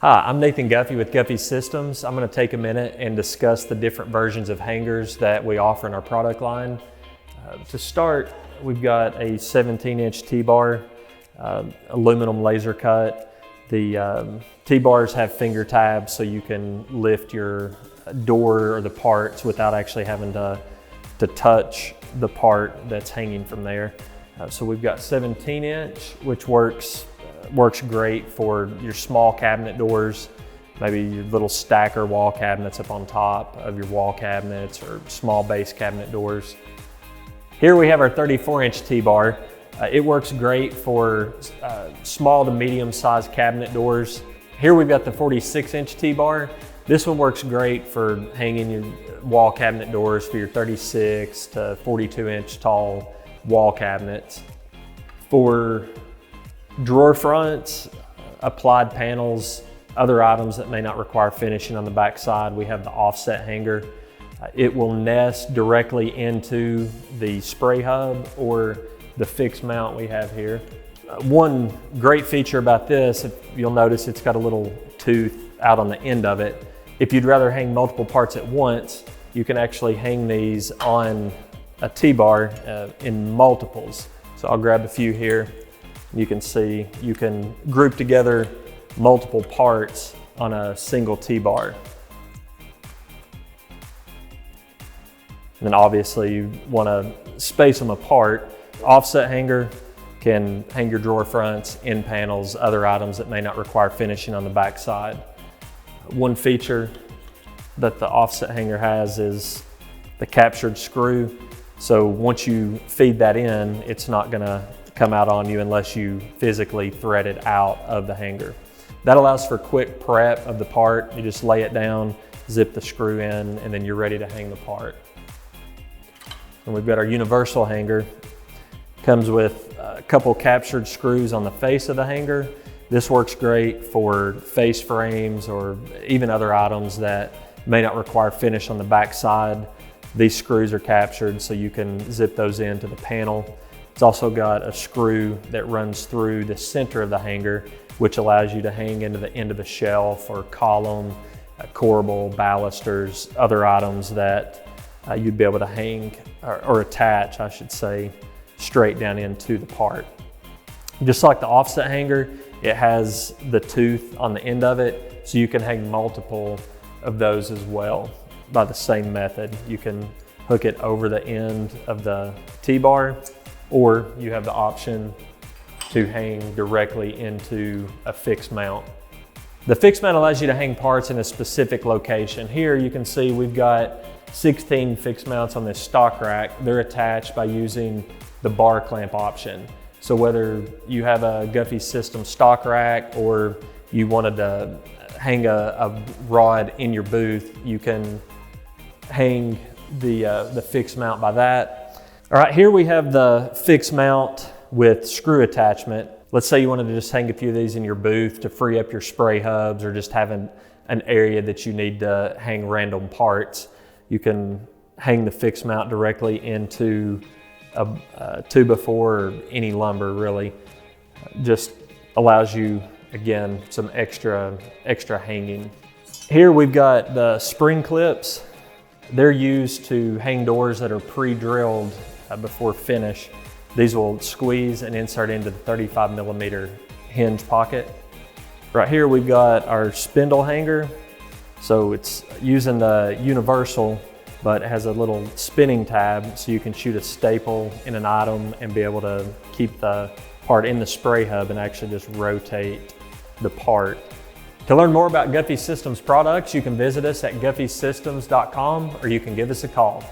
Hi, I'm Nathan Guffey with Guffey Systems. I'm going to take a minute and discuss the different versions of hangers that we offer in our product line. To start, we've got a 17-inch T-bar, aluminum laser cut. The T-bars have finger tabs so you can lift your door or the parts without actually having to touch the part that's hanging from there. So we've got 17-inch, which works great for your small cabinet doors, maybe your little stacker wall cabinets up on top of your wall cabinets or small base cabinet doors. Here we have our 34-inch T-bar. It works great for small to medium sized cabinet doors. Here we've got the 46-inch T-bar. This one works great for hanging your wall cabinet doors for your 36 to 42-inch tall wall cabinets. For drawer fronts, applied panels, other items that may not require finishing on the back side, we have the offset hanger. It will nest directly into the spray hub or the fixed mount we have here. One great feature about this, if you'll notice it's got a little tooth out on the end of it. If you'd rather hang multiple parts at once, you can actually hang these on a T-bar in multiples. So I'll grab a few here. You can see you can group together multiple parts on a single T-bar. And then obviously you want to space them apart. Offset hanger can hang your drawer fronts, end panels, other items that may not require finishing on the back side. One feature that the offset hanger has is the captured screw. So once you feed that in, it's not going to come out on you unless you physically thread it out of the hanger. That allows for quick prep of the part. You just lay it down, zip the screw in, and then you're ready to hang the part. And we've got our universal hanger. Comes with a couple captured screws on the face of the hanger. This works great for face frames or even other items that may not require finish on the back side. These screws are captured so you can zip those into the panel. It's also got a screw that runs through the center of the hanger, which allows you to hang into the end of the shelf or column, corbel, balusters, other items that you'd be able to hang or attach, I should say, straight down into the part. Just like the offset hanger, it has the tooth on the end of it, so you can hang multiple of those as well by the same method. You can hook it over the end of the T-bar, or you have the option to hang directly into a fixed mount. The fixed mount allows you to hang parts in a specific location. Here you can see we've got 16 fixed mounts on this stock rack. They're attached by using the bar clamp option. So whether you have a Guffey Systems stock rack or you wanted to hang a rod in your booth, you can hang the fixed mount by that. All right, here we have the fixed mount with screw attachment. Let's say you wanted to just hang a few of these in your booth to free up your spray hubs or just have an area that you need to hang random parts. You can hang the fixed mount directly into a 2x4 or any lumber really. Just allows you, again, some extra hanging. Here we've got the spring clips. They're used to hang doors that are pre-drilled before finish. These will squeeze and insert into the 35mm hinge pocket. Right here we've got our spindle hanger. So it's using the universal, but it has a little spinning tab so you can shoot a staple in an item and be able to keep the part in the spray hub and actually just rotate the part. To learn more about Guffey Systems products, you can visit us at guffeysystems.com or you can give us a call.